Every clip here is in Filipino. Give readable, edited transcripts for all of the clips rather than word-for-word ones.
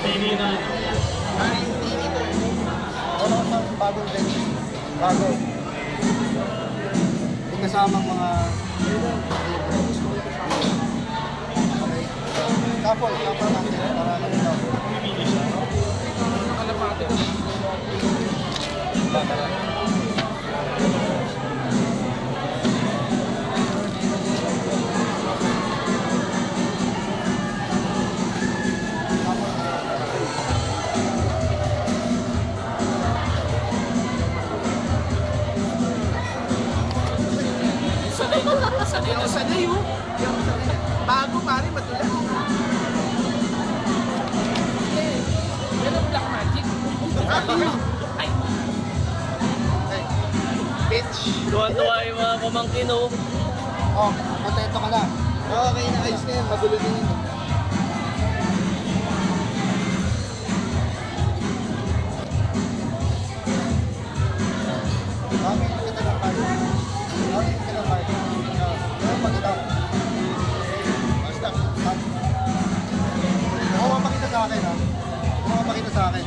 Pili na. Pili to. Wala ka sa bagong deck. Bago. May kasamang mga... Okay. Couple natin. Para lang ito. Pumipili siya. Nakalapate ko. Bata lang. Sanay oh. Bago pare, matulas. Pero black magic. Ay. Bitch. Tuwa-tuwa yung mga pamangkin oh. Oh, kontento ka na. Okay na, ayos na yan. Magulo din yun. Okay, kita lang kayo. Okay, kita lang kayo. Pero mag-stop. Mag-stop. Huwag mapakita sa akin, ha? Huwag mapakita sa akin.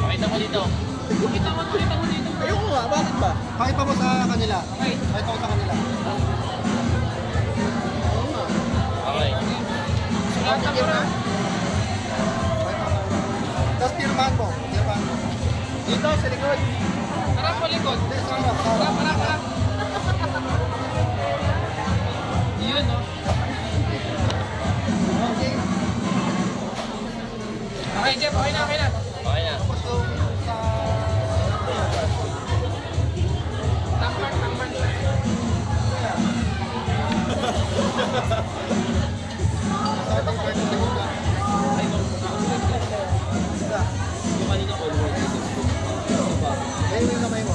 Pakita mo dito. Kita mo dito. Ayoko nga, bakit ba? Pakita mo sa kanila. Okay. Pakita mo sa kanila. Okay. Sulatan mo na. Tapos tirmahan mo. Tirmahan mo. Dito, sa likod. Harap mo likod. Hindi, sa harap. Sa harap. Harap. Yun oh. Okay. Okay Jeff, okay na. Okay na. Tapos yung sa... Tampan. Sa ating part sa gitna. Yung kanina ko. Ayun yung kamay mo.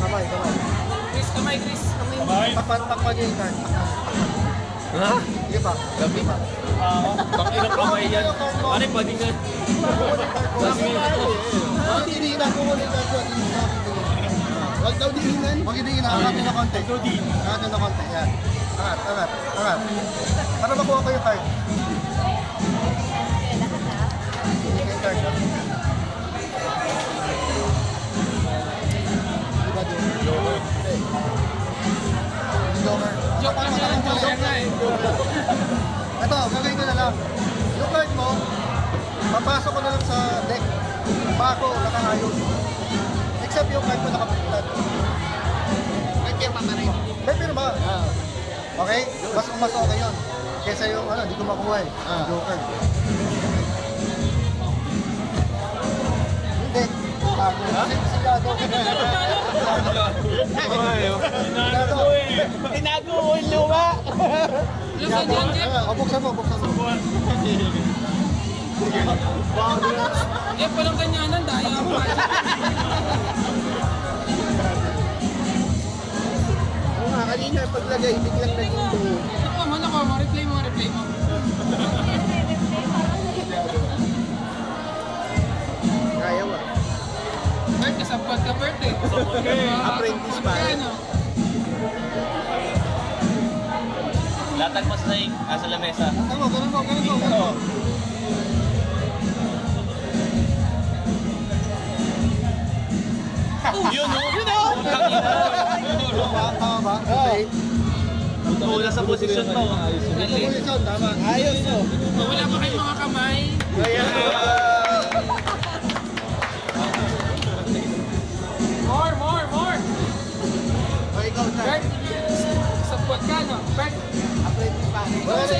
Kamay. Chris, kamay. Kamay. Pakpagin yung card. Ha? Sige pa. Gabi. Pakilang kamay yan. Ano yung badingan? Tinihinan ko mo yung card. Huwag daw dihinan. Huwag dihinan. Hanapin na konti. Hanapin na konti. Yan. Angat. Para makuha ko yung card. Yung card. Diba doon? Lower. Joke lang yan. Ito, gagawin ko na lang. Yung card mo, papasok ko na lang sa deck. Bako, nakaayos. Except yung card mo nakapulat. May pirma pa rin. May pirma. Okay? Mas okay yun. Kesa yung hindi ko makuha eh. Joker. Hindi. Bago. Sigado. Tinago ko yung luma. Lusan yan Jeff. Buksan mo. Jeff, walang ganyanan. Daya ang magic. Kanina paglagay, biglang naging doon. Nako mo. Replay mo. Kaya ba? Bert, kasabot ka Bert eh. Apprentice pa. Ano? Latag mo sa lamesa. Ganun mo. Yun oh! Tama ba? Okay. Wala sa posisyon to. Position, tama. Ayos to. Wala pa kayong mga kamay. More. O ikaw, Char. Bert, sabot ka no? Bert, Apprentice pa. kung sa